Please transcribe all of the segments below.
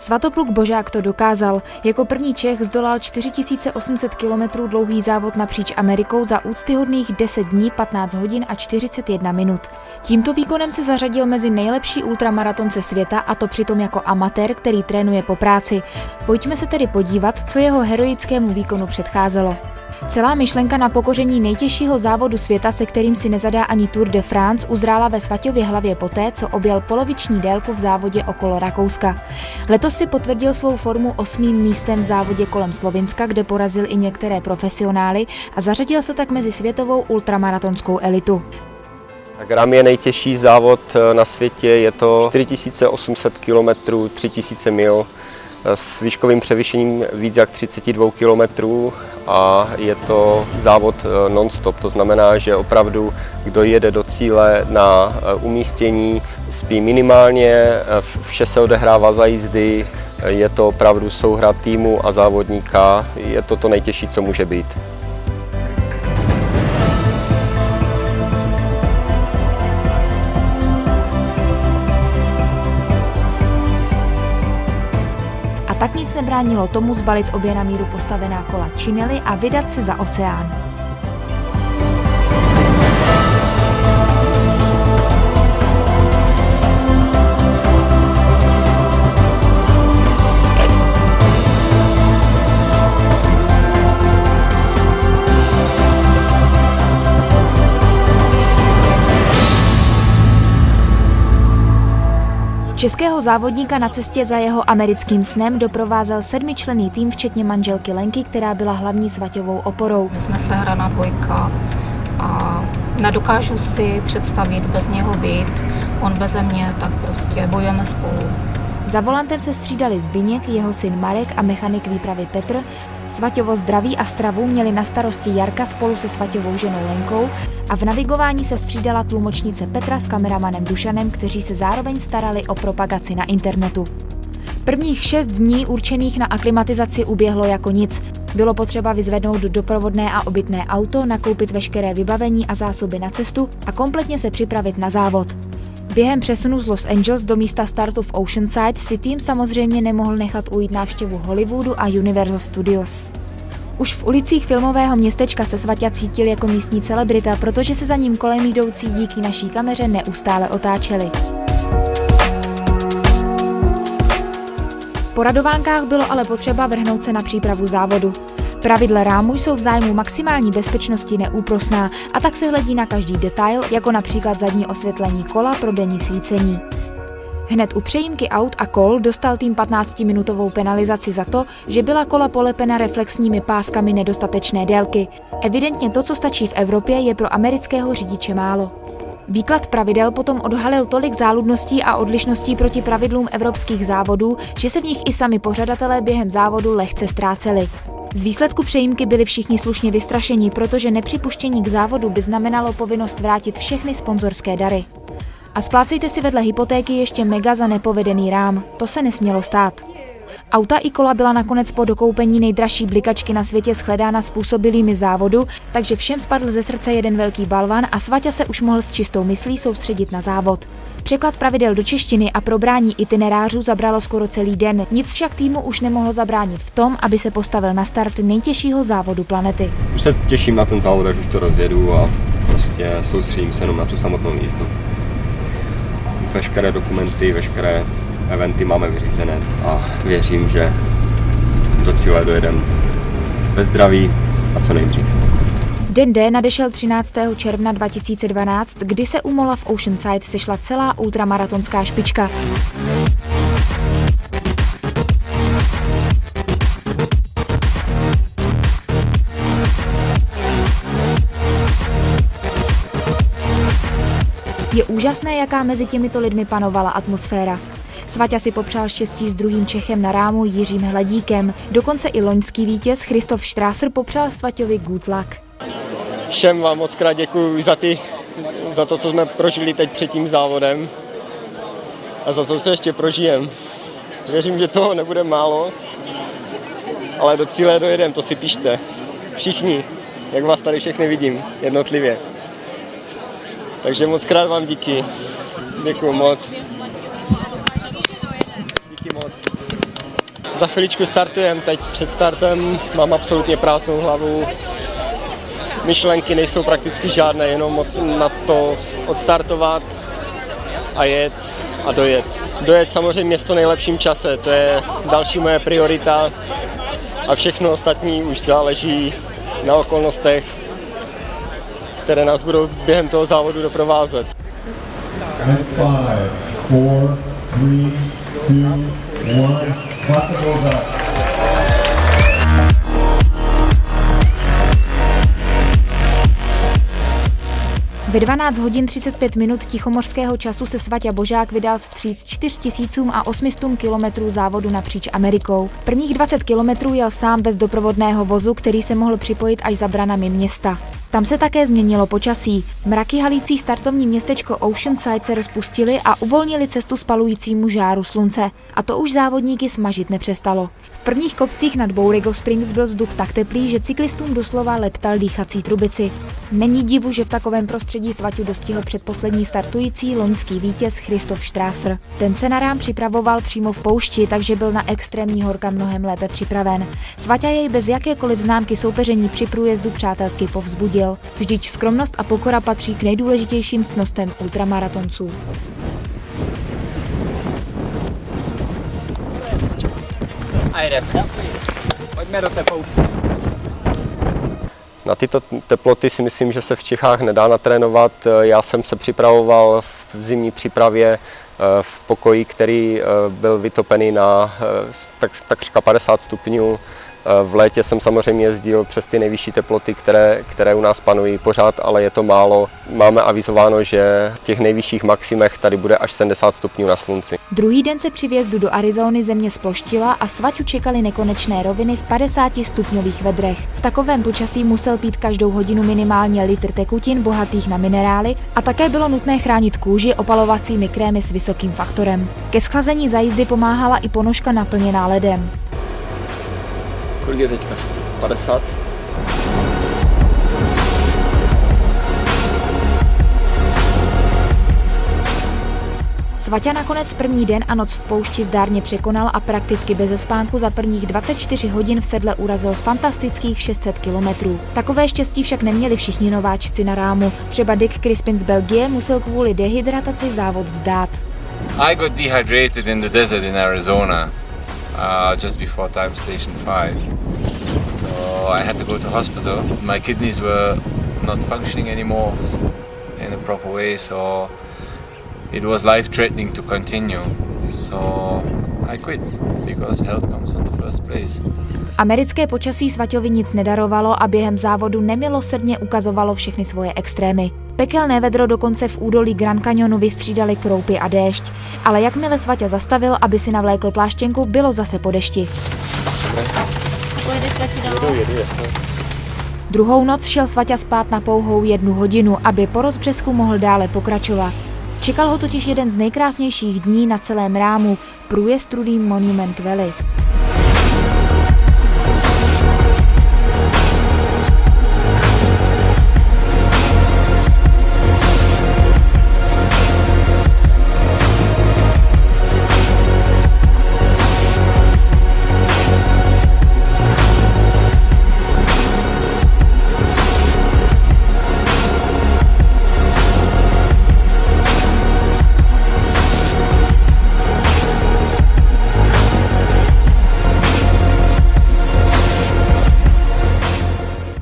Svatopluk Božák to dokázal. Jako první Čech zdolal 4800 km dlouhý závod napříč Amerikou za úctyhodných 10 dní, 15 hodin a 41 minut. Tímto výkonem se zařadil mezi nejlepší ultramaratonce světa, a to přitom jako amatér, který trénuje po práci. Pojďme se tedy podívat, co jeho heroickému výkonu předcházelo. Celá myšlenka na pokoření nejtěžšího závodu světa, se kterým si nezadá ani Tour de France, uzrála ve Svaťově hlavě poté, co objel poloviční délku v závodě okolo Rakouska. Letos si potvrdil svou formu 8. místem v závodě kolem Slovinska, kde porazil i některé profesionály a zařadil se tak mezi světovou ultramaratonskou elitu. Tak RAM je nejtěžší závod na světě, je to 4800 km, 3000 mil s výškovým převýšením víc jak 32 km a je to závod non-stop. To znamená, že opravdu kdo jede do cíle na umístění, spí minimálně, vše se odehrává za jízdy, je to opravdu souhra týmu a závodníka, je to to nejtěžší, co může být. A tak nic nebránilo tomu zbalit obě na míru postavená kola činely a vydat se za oceán. Českého závodníka na cestě za jeho americkým snem doprovázel 7členný tým, včetně manželky Lenky, která byla hlavní Svaťovou oporou. My jsme sehraná dvojka a nedokážu si představit bez něho být. On beze mě, tak prostě bojujeme spolu. Za volantem se střídali Zbyněk, jeho syn Marek a mechanik výpravy Petr. Svaťovo zdraví a stravu měli na starosti Jarka spolu se Svaťovou ženou Lenkou a v navigování se střídala tlumočnice Petra s kameramanem Dušanem, kteří se zároveň starali o propagaci na internetu. Prvních 6 dní určených na aklimatizaci uběhlo jako nic. Bylo potřeba vyzvednout doprovodné a obytné auto, nakoupit veškeré vybavení a zásoby na cestu a kompletně se připravit na závod. Během přesunu z Los Angeles do místa startu v Oceanside si tým samozřejmě nemohl nechat ujít návštěvu Hollywoodu a Universal Studios. Už v ulicích filmového městečka se Svaťa cítil jako místní celebrita, protože se za ním kolem jdoucí díky naší kameře neustále otáčeli. Po radovánkách bylo ale potřeba vrhnout se na přípravu závodu. Pravidla rámu jsou v zájmu maximální bezpečnosti neúprosná a tak se hledí na každý detail, jako například zadní osvětlení kola pro denní svícení. Hned u přejímky aut a kol dostal tým 15-minutovou penalizaci za to, že byla kola polepena reflexními páskami nedostatečné délky. Evidentně to, co stačí v Evropě, je pro amerického řidiče málo. Výklad pravidel potom odhalil tolik záludností a odlišností proti pravidlům evropských závodů, že se v nich i sami pořadatelé během závodu lehce ztráceli. Z výsledku přejímky byli všichni slušně vystrašení, protože nepřipuštění k závodu by znamenalo povinnost vrátit všechny sponzorské dary. A splácejte si vedle hypotéky ještě mega za nepovedený rám. To se nesmělo stát. Auta i kola byla nakonec po dokoupení nejdražší blikačky na světě shledána způsobilými závodu, takže všem spadl ze srdce jeden velký balvan a Svaťa se už mohl s čistou myslí soustředit na závod. Překlad pravidel do češtiny a probrání itinerářů zabralo skoro celý den, nic však týmu už nemohlo zabránit v tom, aby se postavil na start nejtěžšího závodu planety. Už se těším na ten závod, až už to rozjedu a prostě soustředím se jenom na tu samotnou jízdu. Veškeré dokumenty, veškeré eventy máme vyřízené a věřím, že do cíle dojedeme ve zdraví a co nejdřív. Den D nadešel 13. června 2012, kdy se u mola v Oceanside sešla celá ultramaratonská špička. Je úžasné, jaká mezi těmito lidmi panovala atmosféra. Svaťa si popřál štěstí s druhým Čechem na rámu Jiřím Hladíkem. Dokonce i loňský vítěz Christoph Strasser popřál Svaťovi good luck. Všem vám moc krát děkuji za to, co jsme prožili teď před tím závodem a za to, co ještě prožijem. Věřím, že toho nebude málo, ale do cíle dojedem, to si pište. Všichni, jak vás tady všechny vidím, jednotlivě. Takže moc krát vám díky. Děkuji moc. Díky moc. Za chviličku startujeme, teď před startem mám absolutně prázdnou hlavu. Myšlenky nejsou prakticky žádné, jenom moc na to odstartovat a jet a dojet. Dojet samozřejmě v co nejlepším čase, to je další moje priorita a všechno ostatní už záleží na okolnostech, které nás budou během toho závodu doprovázet. 5, 4, 3, 2, 1, Ve 12 hodin 35 minut tichomořského času se Svaťa Božák vydal vstříc 4800 kilometrů závodu napříč Amerikou. Prvních 20 kilometrů jel sám bez doprovodného vozu, který se mohl připojit až za branami města. Tam se také změnilo počasí. Mraky halící startovní městečko Oceanside se rozpustily a uvolnili cestu spalujícímu žáru slunce. A to už závodníky smažit nepřestalo. V prvních kopcích nad Bourigo Springs byl vzduch tak teplý, že cyklistům doslova leptal dýchací trubici. Není divu, že v takovém prostředí Svaťu dostihl předposlední startující loňský vítěz Christoph Strasser. Ten se na rám připravoval přímo v poušti, takže byl na extrémní horka mnohem lépe připraven. Svaťa jej bez jakékoliv známky soupeření při průjezdu přátelsky povzbudil. Vždyť skromnost a pokora patří k nejdůležitějším ctnostem ultramaratonců. A jedeme. Pojďme do té pouště. Na tyto teploty si myslím, že se v Čechách nedá natrénovat. Já jsem se připravoval v zimní přípravě v pokoji, který byl vytopený na takřka 50 stupňů. V létě jsem samozřejmě jezdil přes ty nejvyšší teploty, které u nás panují pořád, ale je to málo. Máme avizováno, že v těch nejvyšších maximech tady bude až 70 stupňů na slunci. Druhý den se při vjezdu do Arizony země sploštila a Svaťu čekaly nekonečné roviny v 50 stupňových vedrech. V takovém počasí musel pít každou hodinu minimálně litr tekutin bohatých na minerály a také bylo nutné chránit kůži opalovacími krémy s vysokým faktorem. Ke schlazení za jízdy pomáhala i ponožka naplněná ledem. Kolik je teďka? 50? Svaťa nakonec první den a noc v poušti zdárně překonal a prakticky beze spánku za prvních 24 hodin v sedle urazil fantastických 600 kilometrů. Takové štěstí však neměli všichni nováčci na rámu. Třeba Dick Crispin z Belgie musel kvůli dehydrataci závod vzdát. I got dehydrated in the desert in Arizona. Just before time station 5. So I had to go to hospital. My kidneys were not functioning anymore in a proper way, so it was life-threatening to continue. So I quit because health comes on the first place. Americké počasí Svaťovi nic nedarovalo a během závodu nemilosrdně ukazovalo všechny svoje extrémy. Pekelné vedro dokonce v údolí Grand Canyonu vystřídali kroupy a déšť, ale jakmile Svaťa zastavil, aby si navlékl pláštěnku, bylo zase po dešti. Druhou noc šel Svaťa spát na pouhou 1 hodinu, aby po rozbřesku mohl dále pokračovat. Čekal ho totiž jeden z nejkrásnějších dní na celém rámu, průjezd rudým Monument Valley.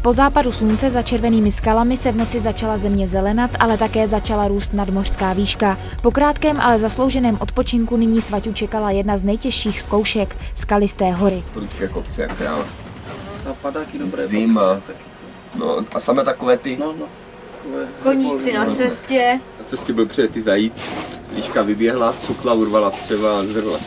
Po západu slunce za červenými skalami se v noci začala země zelenat, ale také začala růst nadmořská výška. Po krátkém, ale zaslouženém odpočinku nyní Svaťu čekala jedna z nejtěžších zkoušek – skalisté hory. Prudké kopce, jak kráva. A padáky dobré. Zima. No a samé takové ty. Koníci na cestě. Na cestě byl přijetý zajíc. Líška vyběhla, cukla, urvala střeva a zhrla.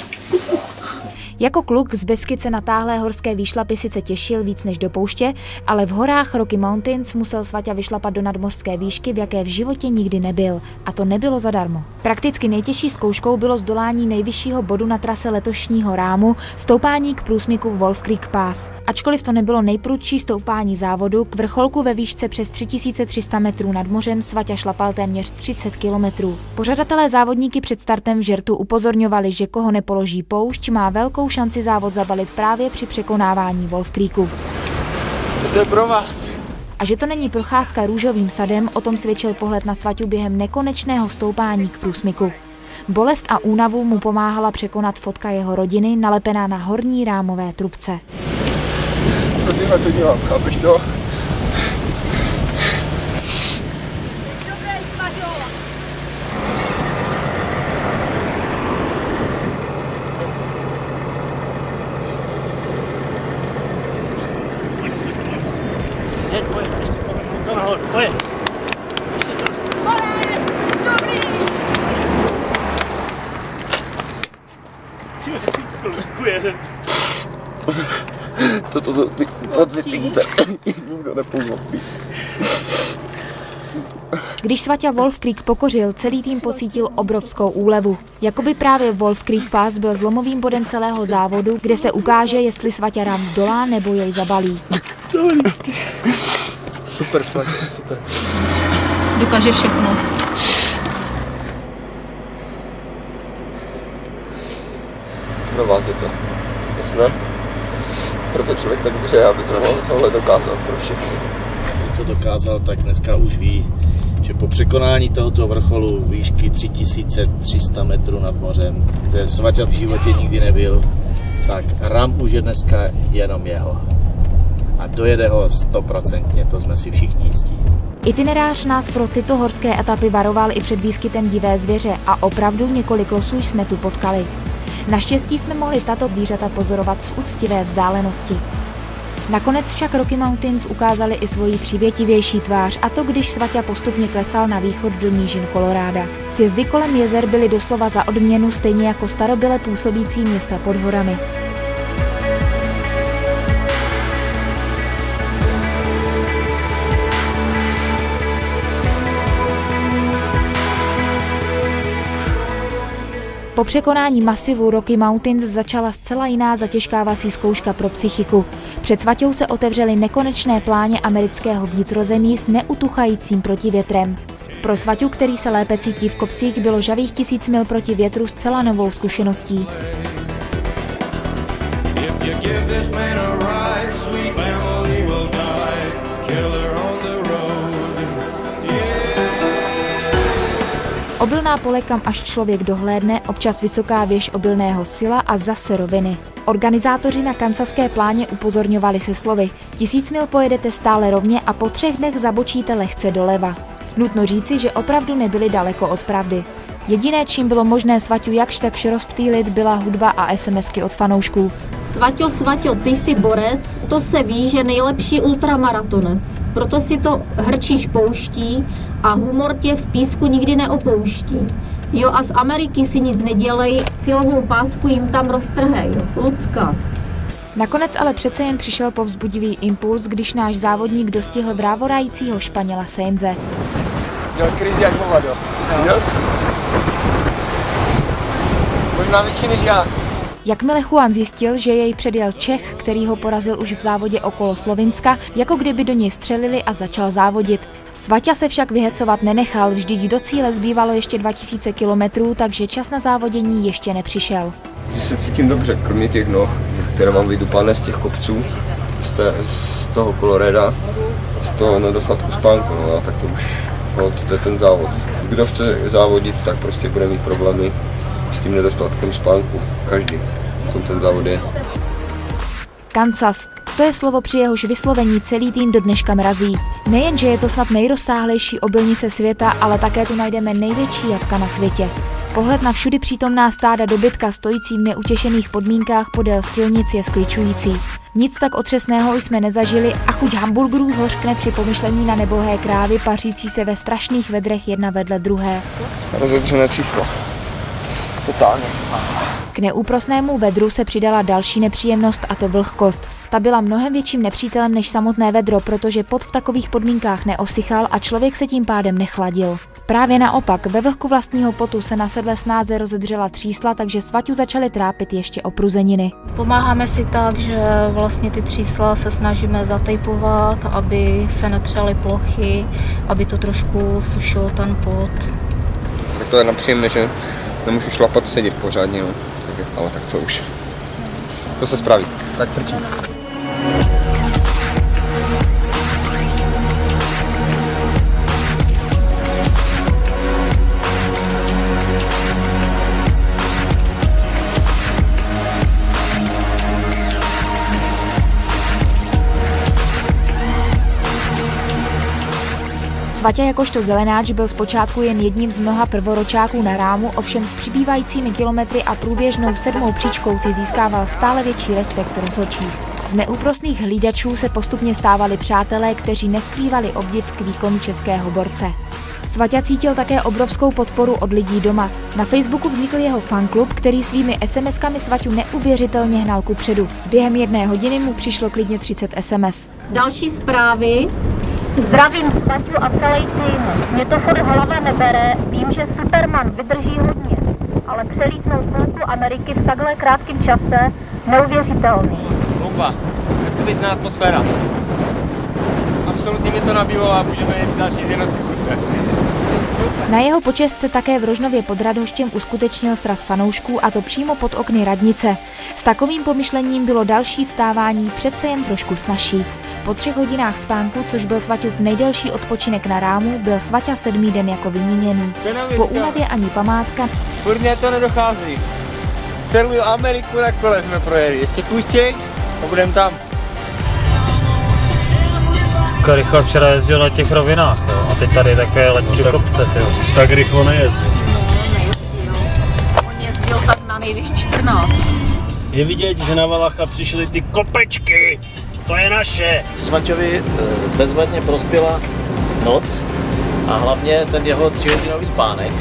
Jako kluk z Beskice na táhlé horské výšlapy sice těšil víc než do pouště, ale v horách Rocky Mountains musel Svaťa vyšlapat do nadmořské výšky, v jaké v životě nikdy nebyl. A to nebylo zadarmo. Prakticky nejtěžší zkouškou bylo zdolání nejvyššího bodu na trase letošního rámu, stoupání k průsmyku Wolf Creek Pass. Ačkoliv to nebylo nejprudší stoupání závodu, k vrcholku ve výšce přes 3300 metrů nad mořem Svaťa šlapal téměř 30 kilometrů. Pořadatelé závodníky před startem v žertu upozorňovali, že koho nepoloží poušť, má velkou velkou šanci závod zabalit právě při překonávání Wolf Creeku. To je pro vás. A že to není procházka růžovým sadem, o tom svědčil pohled na Svaťu během nekonečného stoupání k průsmyku. Bolest a únavu mu pomáhala překonat fotka jeho rodiny, nalepená na horní rámové trubce. Rodina to dělám, chápeš to? Toto jsou ty pocity, které nikdo nepochopí. Když Svaťa Wolf Creek pokořil, celý tým pocítil obrovskou úlevu. Jakoby právě Wolf Creek Pass byl zlomovým bodem celého závodu, kde se ukáže, jestli Svaťa rám zdolá nebo jej zabalí. Super, Svaťa, super. Dokáže všechno. Pro vás je to jasné? Proto člověk tak dře, aby to tohle dokázal pro všechny. Co dokázal, tak dneska už ví, že po překonání tohoto vrcholu výšky 3300 metrů nad mořem, kde Svaťa v životě nikdy nebyl, tak ram už je dneska jenom jeho. A dojede ho 100%, to jsme si všichni jistí. Itinerář nás pro tyto horské etapy varoval i před výskytem divé zvěře a opravdu několik losů jsme tu potkali. Naštěstí jsme mohli tato zvířata pozorovat z úctivé vzdálenosti. Nakonec však Rocky Mountains ukázali i svoji přívětivější tvář, a to když Svaťa postupně klesal na východ do nížin Koloráda. Sjezdy kolem jezer byly doslova za odměnu, stejně jako starobyle působící města pod horami. Po překonání masivu Rocky Mountains začala zcela jiná zatěžkávací zkouška pro psychiku. Před Svaťou se otevřely nekonečné pláně amerického vnitrozemí s neutuchajícím protivětrem. Pro Svaťu, který se lépe cítí v kopcích, bylo žavých 1000 mil proti větru zcela novou zkušeností. Obilná pole, kam až člověk dohlédne, občas vysoká věž obilného sila a zase roviny. Organizátoři na kansaské pláně upozorňovali se slovy: 1000 mil pojedete stále rovně a po 3 dnech zabočíte lehce doleva. Nutno říci, že opravdu nebyli daleko od pravdy. Jediné, čím bylo možné Svaťu jakž takž rozptýlit, byla hudba a SMSky od fanoušků. Svaťo, ty jsi borec, to se ví, že nejlepší ultramaratonec. Proto si to hrčíš pouští a humor tě v písku nikdy neopouští. Jo, a z Ameriky si nic nedělej, cílovou pásku jim tam roztrhej. Lucka. Nakonec ale přece jen přišel povzbudivý impuls, když náš závodník dostihl brávorajícího Španěla Sainze. Měl krizi jak hovado. Yes. Možná větší než já. Jakmile Juan zjistil, že jej předjel Čech, který ho porazil už v závodě okolo Slovinska, jako kdyby do něj střelili, a začal závodit. Svaťa se však vyhecovat nenechal, vždyť do cíle zbývalo ještě 2000 kilometrů, takže čas na závodění ještě nepřišel. Že se cítím dobře, kromě těch noh, které mám vydupané z těch kopců, z toho Colorada, z toho nedostatku spánku, no a tak to už, no, to je ten závod. Kdo chce závodit, tak prostě bude mít problémy s tím nedostatkem spánku. Každý v tom ten závod je. Kansas. To je slovo, při jehož vyslovení celý tým do dneška mrazí. Nejenže je to snad nejrozsáhlejší obilnice světa, ale také tu najdeme největší jatka na světě. Pohled na všudy přítomná stáda dobytka stojící v neutěšených podmínkách podél silnic je skličující. Nic tak otřesného jsme nezažili a chuť hamburgerů zhořkne při pomyšlení na nebohé krávy pařící se ve strašných vedrech jedna vedle druhé. Rozedřené tříslo. Totálně. K neúprosnému vedru se přidala další nepříjemnost, a to vlhkost. Ta byla mnohem větším nepřítelem než samotné vedro, protože pot v takových podmínkách neosychal a člověk se tím pádem nechladil. Právě naopak, ve vlhku vlastního potu se na sedle snáze rozedřela třísla, takže Svaťu začaly trápit ještě opruzeniny. Pomáháme si tak, že vlastně ty třísla se snažíme zatejpovat, aby se netřely plochy, aby to trošku sušilo ten pot. Tak to je napříjemné, že nemůžu šlapat, sedět pořádně, no. Ale tak co už. všechno se spraví. Tak frčí. Svaťa jakožto zelenáč byl zpočátku jen jedním z mnoha prvoročáků na rámu, ovšem s přibývajícími kilometry a průběžnou 7. příčkou si získával stále větší respekt rozhodčích. Z neúprosných hlídačů se postupně stávali přátelé, kteří neskrývali obdiv k výkonu českého borce. Svaťa cítil také obrovskou podporu od lidí doma. Na Facebooku vznikl jeho fanklub, který svými SMS-kami Svaťu neuvěřitelně hnal kupředu. Během 1 hodiny mu přišlo klidně 30 SMS. Další zprávy. Zdravím Svaťu a celý tým. Mě to furt hlava nebere, vím, že Superman vydrží hodně, ale přelítnout půlku Ameriky v takhle krátkém čase neuvěřitelný. Bomba, neskutečná atmosféra. Absolutně mě to nabílo a můžeme jít další den v kuse. Na jeho počest se také v Rožnově pod Radhoštěm uskutečnil sraz fanoušků, a to přímo pod okny radnice. S takovým pomyšlením bylo další vstávání přece jen trošku snazší. Po 3 hodinách spánku, což byl Svaťův nejdelší odpočinek na rámu, byl Svaťa 7. den jako vyměněný. Po únavě ani památka. Furt mě to nedochází. Celou Ameriku na kole jsme projeli. Ještě půjčej a budeme tam. Rychle včera jezdil na těch rovinách, jo, a teď tady také letí kopce, jo. Tak rychle nejezdil. On jezdil tak na nejvíc 14. Je vidět, že na Valacha přišly ty kopečky, to je naše. Svaťovi bezvadně prospěla noc a hlavně ten jeho 3hodinový spánek,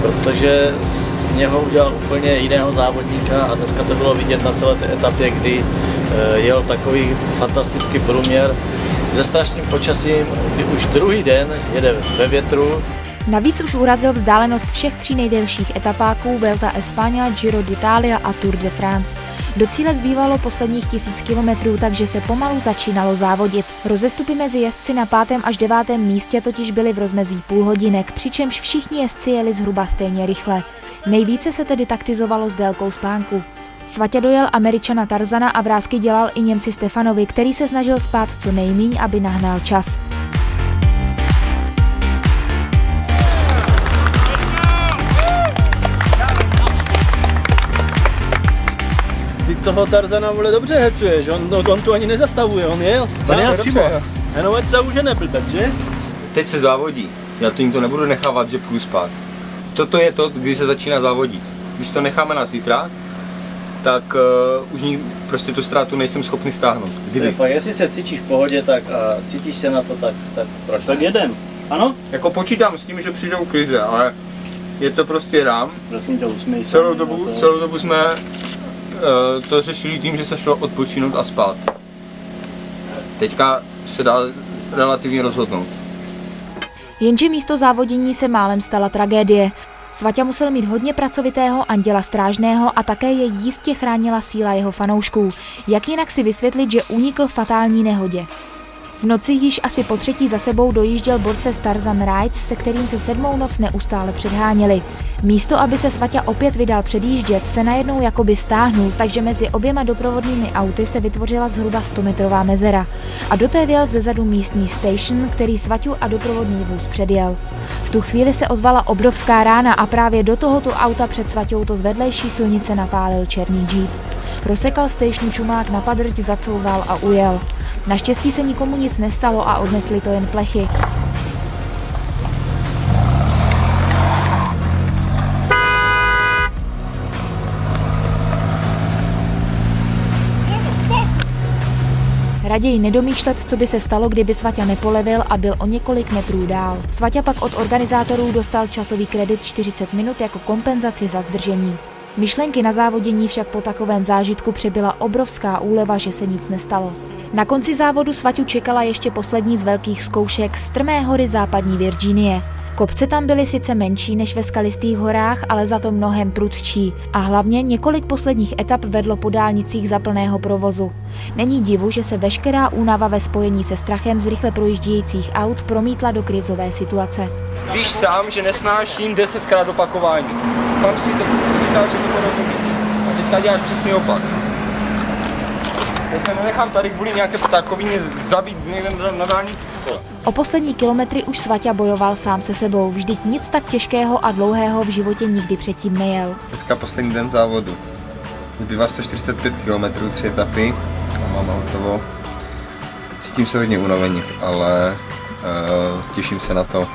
protože z něho udělal úplně jiného závodníka a dneska to bylo vidět na celé té etapě, kdy jel takový fantastický průměr. Se strašným počasím, kdy už druhý den jede ve větru. Navíc už urazil vzdálenost všech 3 nejdelších etapáků Vuelta a España, Giro d'Italia a Tour de France. Do cíle zbývalo posledních 1000 kilometrů, takže se pomalu začínalo závodit. Rozestupy mezi jezdci na 5. až 9. místě totiž byly v rozmezí půl hodinek, přičemž všichni jezdci jeli zhruba stejně rychle. Nejvíce se tedy taktizovalo s délkou spánku. Svaťa dojel Američana Tarzana a vrásky dělal i Němci Stefanovi, který se snažil spát co nejmíň, aby nahnal čas. Ty toho Tarzana, vole, dobře hecuješ, on tu ani nezastavuje, on jel. Sám přímo. Jenom ať se už neblbec, že? Teď se závodí. Já to jim to nebudu nechávat, že půjdu spát. Toto je to, kdy se začíná závodit. Když to necháme na zítra, tak už prostě tu ztrátu nejsem schopný stáhnout. Kdyby. Jestli se cítíš v pohodě, tak a cítíš se na to, tak proč? Tak jedem, ano? Jako počítám s tím, že přijdou krize, ale je to prostě rám. Prosím tě, usmíj se. Celou dobu jsme to řešili tím, že se šlo odpočinout a spát. Teďka se dá relativně rozhodnout. Jenže místo závodění se málem stala tragédie. Svaťa musel mít hodně pracovitého anděla strážného a také je jistě chránila síla jeho fanoušků. Jak jinak si vysvětlit, že unikl fatální nehodě? V noci již asi po 3. za sebou dojížděl borce Tarzan Rides, se kterým se 7. noc neustále předháněli. Místo, aby se Svaťa opět vydal předjíždět, se najednou jakoby stáhnul, takže mezi oběma doprovodnými auty se vytvořila zhruba 100metrová mezera. A do té vjel zezadu místní station, který Svaťu a doprovodný vůz předjel. V tu chvíli se ozvala obrovská rána a právě do tohoto auta před Svaťou to z vedlejší silnice napálil černý džíp. Rozsekal station čumák na padrť, zacouval a ujel. Naštěstí se nikomu nic nestalo a odnesli to jen plechy. Raději nedomýšlet, co by se stalo, kdyby Svaťa nepolevil a byl o několik metrů dál. Svaťa pak od organizátorů dostal časový kredit 40 minut jako kompenzaci za zdržení. Myšlenky na závodění však po takovém zážitku přebyla obrovská úleva, že se nic nestalo. Na konci závodu Svaťu čekala ještě poslední z velkých zkoušek strmé hory západní Virginie. Kopce tam byly sice menší než ve skalistých horách, ale za to mnohem prudčí a hlavně několik posledních etap vedlo po dálnicích za plného provozu. Není divu, že se veškerá únava ve spojení se strachem z rychle projíždějících aut promítla do krizové situace. Víš sám, že nesnáším 10krát opakování. Sám si to říkal, že to rozumíš. A teďka děláš přesný opak. Já se nenechám tady kvůli nějaké ptákovině zabít někde na dálnici z kola. O poslední kilometry už Svaťa bojoval sám se sebou, vždyť nic tak těžkého a dlouhého v životě nikdy předtím nejel. Dneska poslední den závodu. Zbývá 145 km, 3 etapy a máme hotovo. Cítím se hodně unavený, ale těším se na to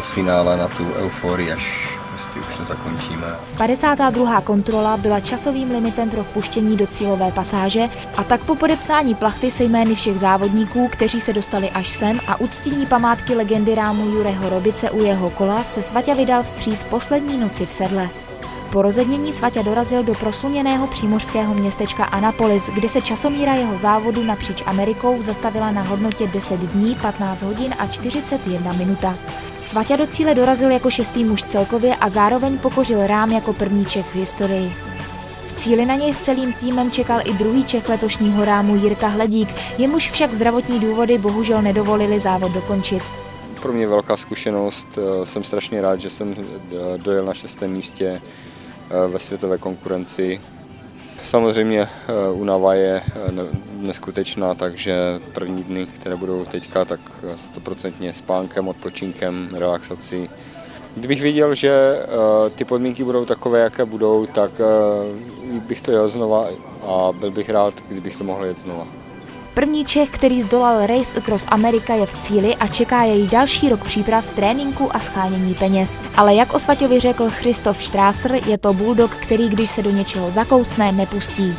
finále, na tu euforii, až prostě už to zakončíme. 52. kontrola byla časovým limitem pro vpuštění do cílové pasáže a tak po podepsání plachty se jmény všech závodníků, kteří se dostali až sem a uctění památky legendy rámu Jureho Robice u jeho kola, se Svaťa vydal vstříc poslední noci v sedle. Po rozednění Svaťa dorazil do prosluněného přímořského městečka Annapolis, kde se časomíra jeho závodu napříč Amerikou zastavila na hodnotě 10 dní, 15 hodin a 41 minuta. Svaťa do cíle dorazil jako 6. muž celkově a zároveň pokořil rám jako první Čech v historii. V cíli na něj s celým týmem čekal i druhý Čech letošního rámu Jirka Hledík, jemuž však zdravotní důvody bohužel nedovolili závod dokončit. Pro mě velká zkušenost, jsem strašně rád, že jsem dojel na 6. místě ve světové konkurenci. Samozřejmě únava je neskutečná, takže první dny, které budou teďka, tak 100% spánkem, odpočinkem, relaxací. Kdybych věděl, že ty podmínky budou takové, jaké budou, tak bych to jel znova a byl bych rád, kdybych to mohl jet znova. První Čech, který zdolal Race Across America, je v cíli a čeká jej další rok příprav, tréninku a schánění peněz. Ale jak o Svaťovi řekl Christoph Strasser, je to bulldog, který když se do něčeho zakousne, nepustí.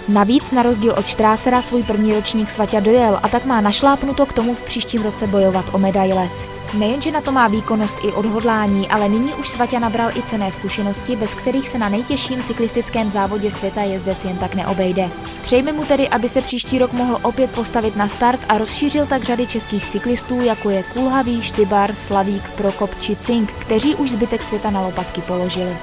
Navíc na rozdíl od Strassera svůj první ročník Svaťa dojel a tak má našlápnuto k tomu v příštím roce bojovat o medaile. Nejenže na to má výkonnost i odhodlání, ale nyní už Svaťa nabral i cenné zkušenosti, bez kterých se na nejtěžším cyklistickém závodě světa jezdec jen tak neobejde. Přejme mu tedy, aby se příští rok mohl opět postavit na start a rozšířil tak řady českých cyklistů, jako je Kulhavý, Štybar, Slavík, Prokop či Cink, kteří už zbytek světa na lopatky položili.